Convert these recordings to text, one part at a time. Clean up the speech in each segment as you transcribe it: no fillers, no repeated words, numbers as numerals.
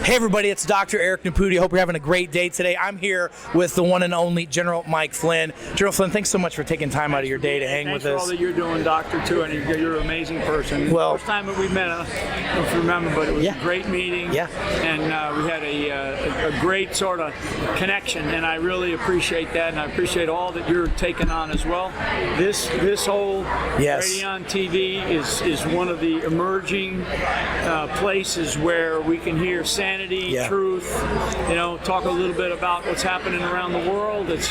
Hey everybody, it's Dr. Eric Naputi. Hope you're having a great day today. I'm here with the one and only General Mike Flynn. General Flynn, thanks so much for taking time out of your day to hang with us. Thanks for all that you're doing, Doctor, too, and you're an amazing person. Well, first time that we met, I don't know if you remember, but it was a great meeting. Yeah. And we had a great sort of connection, and I really appreciate that, and I appreciate all that you're taking on as well. This whole Radion TV is one of the emerging places where we can hear sanity, truth, talk a little bit about what's happening around the world. It's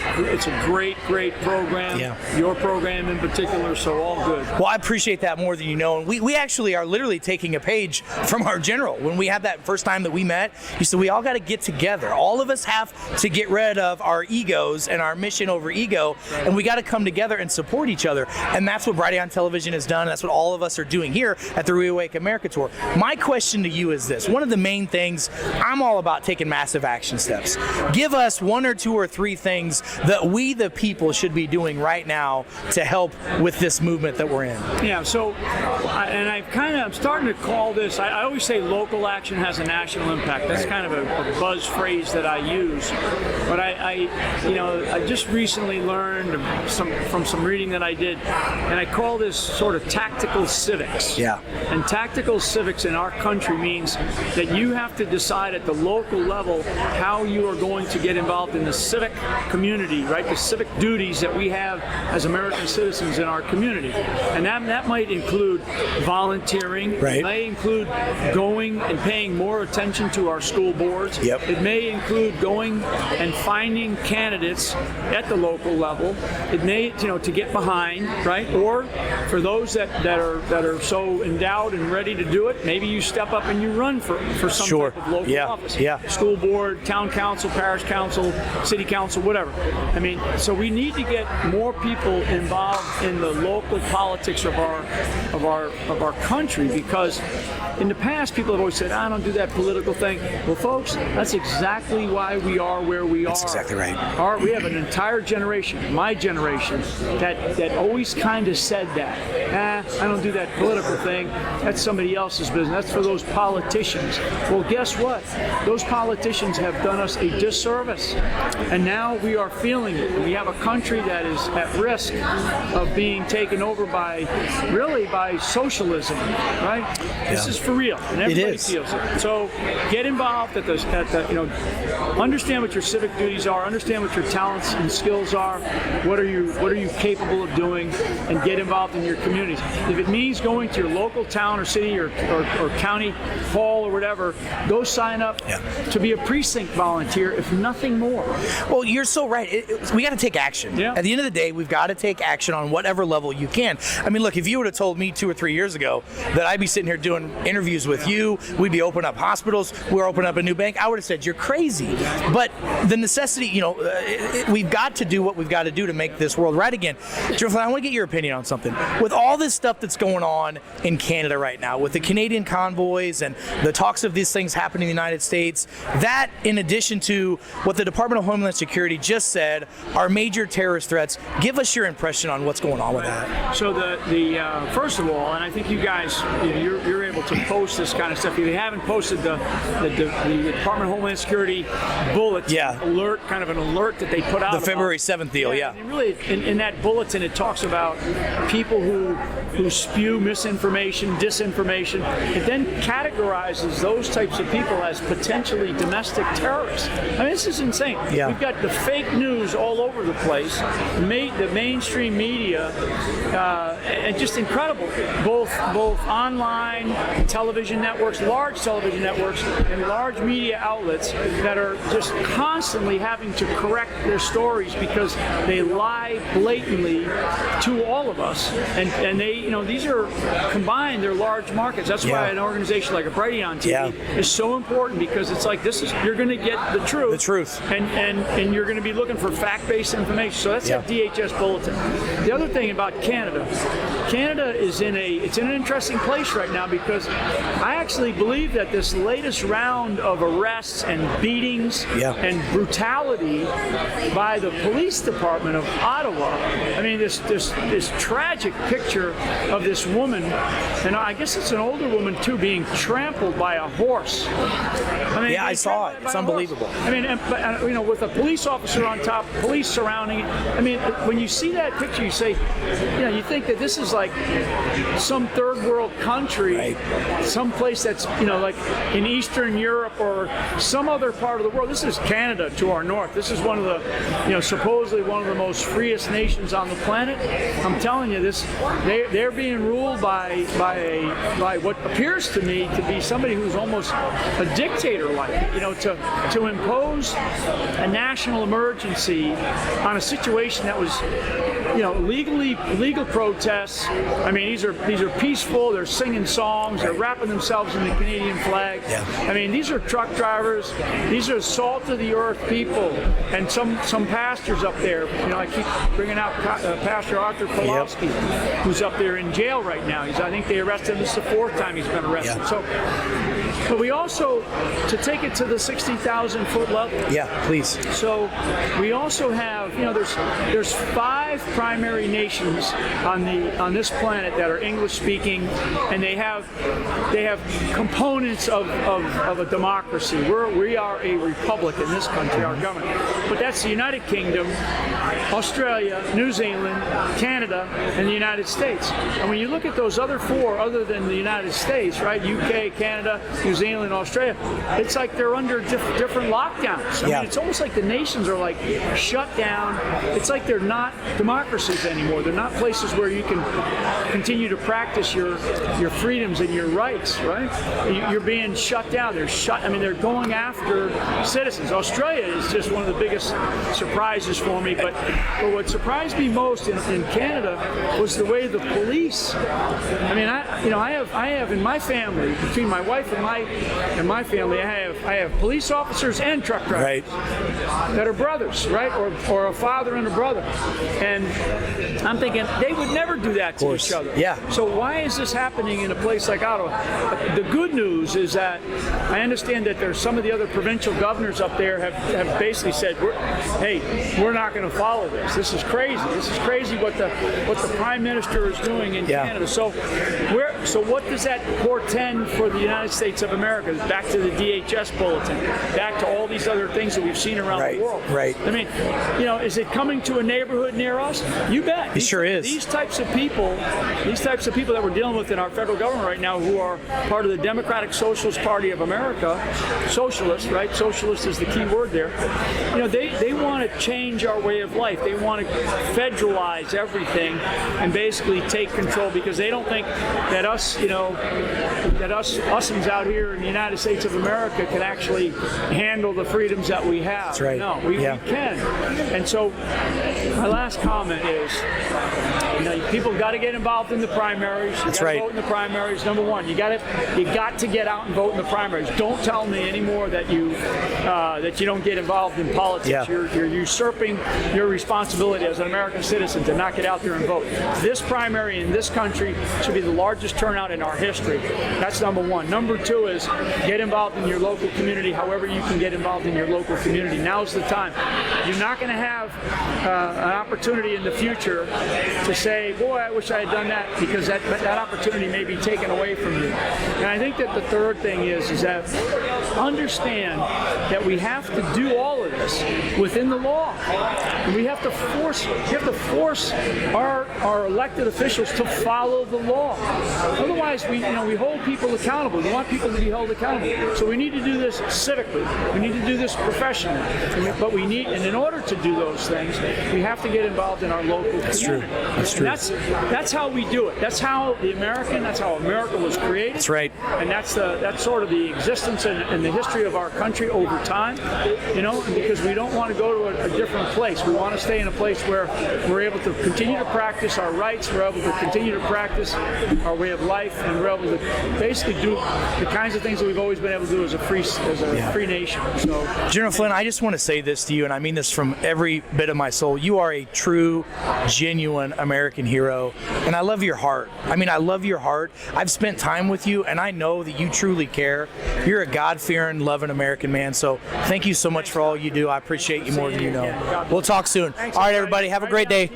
a great program. Your program in particular, so all good. Well, I appreciate that more than you know. And we actually are literally taking a page from our general. When we had that first time that we met, he said, we all got to get together. All of us have to get rid of our egos and our mission over ego, and we got to come together and support each other. And that's what Brighteon Television has done. That's what all of us are doing here at the Reawake America Tour. My question to you is this. One of the main things, I'm all about taking massive action steps. Give us one or two or three things that we, the people, should be doing right now to help with this movement that we're in. Yeah, so, I'm starting to call this, I always say local action has a national impact. That's kind of a buzz phrase that I use. But I just recently learned from some reading that I did, and I call this sort of tactical civics. Yeah. And tactical civics in our country means that you have to decide at the local level how you are going to get involved in the civic community, right? The civic duties that we have as American citizens in our community. And that might include volunteering. Right. It may include going and paying more attention to our school boards. Yep. It may include going and finding candidates at the local level. It may, to get behind, right? Or for those that are so endowed and ready to do it, maybe you step up and you run for some type of local office. School board, town council, parish council, city council, whatever. I mean, so we need to get more people involved in the local politics of our country, because in the past people have always said, I don't do that political thing. Well, folks, that's exactly why we are where we are. That's exactly right. We have an entire generation, my generation, that always kind of said that. I don't do that political thing. That's somebody else's business. That's for those politicians. Well, guess what? Those politicians have done us a disservice, and now we are feeling it. We have a country that is at risk of being taken over by socialism, right? This is for real, and everybody feels it. So get involved understand what your civic duties are, understand what your talents and skills are, what are you capable of doing, and get involved in your communities. If it means going to your local town or city or county hall or whatever, go sign up to be a precinct volunteer, if nothing more. Well, you're so right. We got to take action. At the end of the day, we've got to take action on whatever level you can. I mean, look, if you would have told me 2 or 3 years ago that I'd be sitting here doing interviews with you, we'd be opening up hospitals, we're opening up a new bank, I would have said, you're crazy. But the necessity, we've got to do what we've got to do to make this world right again. Jeff, I want to get your opinion on something. With all this stuff that's going on in Canada right now, with the Canadian convoys and the talks of these things happening in the United States, that in addition to what the Department of Homeland Security just said are major terrorist threats, give us your impression on what's going on with that. So the first of all, and I think you guys, you're able to post this kind of stuff. If you haven't posted the Department of Homeland Security bulletin alert, kind of an alert that they put out. The February 7th deal, And really, in that bulletin, it talks about people who spew misinformation, disinformation. It then categorizes those types of people as potentially domestic terrorists. I mean, this is insane. We've got the fake news all over the place, the mainstream media, and just incredible. Both online television networks, large television networks, and large media outlets that are just constantly having to correct their stories because they lie blatantly to all of us. And they, these are combined, they're large markets. That's why an organization like a Brighteon TV is so important, because it's like, you're going to get the truth. The truth. And you're going to be looking for fact-based information. So that's that DHS bulletin. The other thing about Canada is in an interesting place right now, because because I actually believe that this latest round of arrests and beatings and brutality by the police department of Ottawa, I mean, this tragic picture of this woman, and I guess it's an older woman too, being trampled by a horse. I mean, I saw it. It's unbelievable. I mean, you know, with a police officer on top, police surrounding it. I mean, when you see that picture, you say, you know, you think that this is like some third world country, some place that's, you know, like in Eastern Europe or some other part of the world. This is Canada to our north. This is one of the, you know, supposedly one of the most freest nations on the planet. I'm telling you, they're being ruled by what appears to me to be somebody who's almost a dictator-like, you know, to impose a national emergency on a situation that was, you know, legal protests. I mean, these are peaceful. They're singing songs. They're wrapping themselves in the Canadian flag. I mean, these are truck drivers. These are salt of the earth people, and some pastors up there. You know, I keep bringing out Pastor Arthur Pawlowski, who's up there in jail right now. I think they arrested him. This is the 4th time he's been arrested. So, but we also, to take it to the 60,000-foot level. Yeah, please. So we also have, you know, there's 5 primary nations on this planet that are English speaking, and they have components of a democracy. We are a republic in this country, our government. But that's the United Kingdom, Australia, New Zealand, Canada, and the United States. And when you look at those other 4, other than the United States, right, UK, Canada, New Zealand, Australia, it's like they're under different lockdowns. I mean, it's almost like the nations are like shut down. It's like they're not democracies anymore. They're not places where you can continue to practice your freedoms and your rights, right? You're being shut down. They're going after citizens. Australia is just one of the biggest surprises for me. But what surprised me most in Canada was the way the police. I mean, I have in my family, between my wife and my family, I have police officers and truck drivers that are brothers, right, or a father and a brother. And I'm thinking they would never do that to each other. So why is this happening in a place like Ottawa? The good news is that I understand that there's some of the other provincial governors up there have basically said, we're not going to follow this. This is crazy. This is crazy what the Prime Minister is doing in Canada. So what does that portend for the United States of America? Back to the DHS bulletin, back to all these other things that we've seen around the world. I mean, you know, is it coming to a neighborhood near us? You bet. It sure is. These types of people that we're dealing with in our federal government right now, who are part of the Democratic Socialist Party of America, socialists, right? Socialist is the key word there. You know, they want to change our way of life. They want to federalize everything and basically take control, because they don't think that us, you know, that usins out here in the United States of America can actually handle the freedoms that we have. That's right. No, we can. And so my last comment is, you know, people got to get involved in the primaries. You got to vote in the primaries. Number one, you got to get out and vote in the primaries. Don't tell me anymore that you don't get involved in politics. You're usurping your responsibility as an American citizen to not get out there and vote. This primary in this country should be the largest turnout in our history. That's number one. Number two is get involved in your local community, however you can get involved in your local community. Now's the time. You're not going to have an opportunity in the future to say, boy, I wish I had done that, because that opportunity may be taken away from you. And I think that the third thing is that understand that we have to do all of this within the law. And we have to force our elected officials to follow the law. Otherwise, we hold people accountable. We want people to be held accountable. So we need to do this civically. We need to do this professionally. But and in order to do those things, we have to get involved in our local community. That's true. That's how we do it. That's how America was created. That's right. And that's sort of the existence and the history of our country over time. You know, because we don't want to go to a different place. We want to stay in a place where we're able to continue to practice our rights. We're able to continue to practice our way of life, and we're able to basically do the kind kinds of things that we've always been able to do as a free nation. So, General Flynn, I just want to say this to you, and I mean this from every bit of my soul. You are a true, genuine American hero, and I love your heart. I mean, I love your heart. I've spent time with you, and I know that you truly care. You're a God-fearing, loving American man, so thank you so much for all you do. I appreciate you more than you know. We'll talk soon. All right, everybody, have a great day.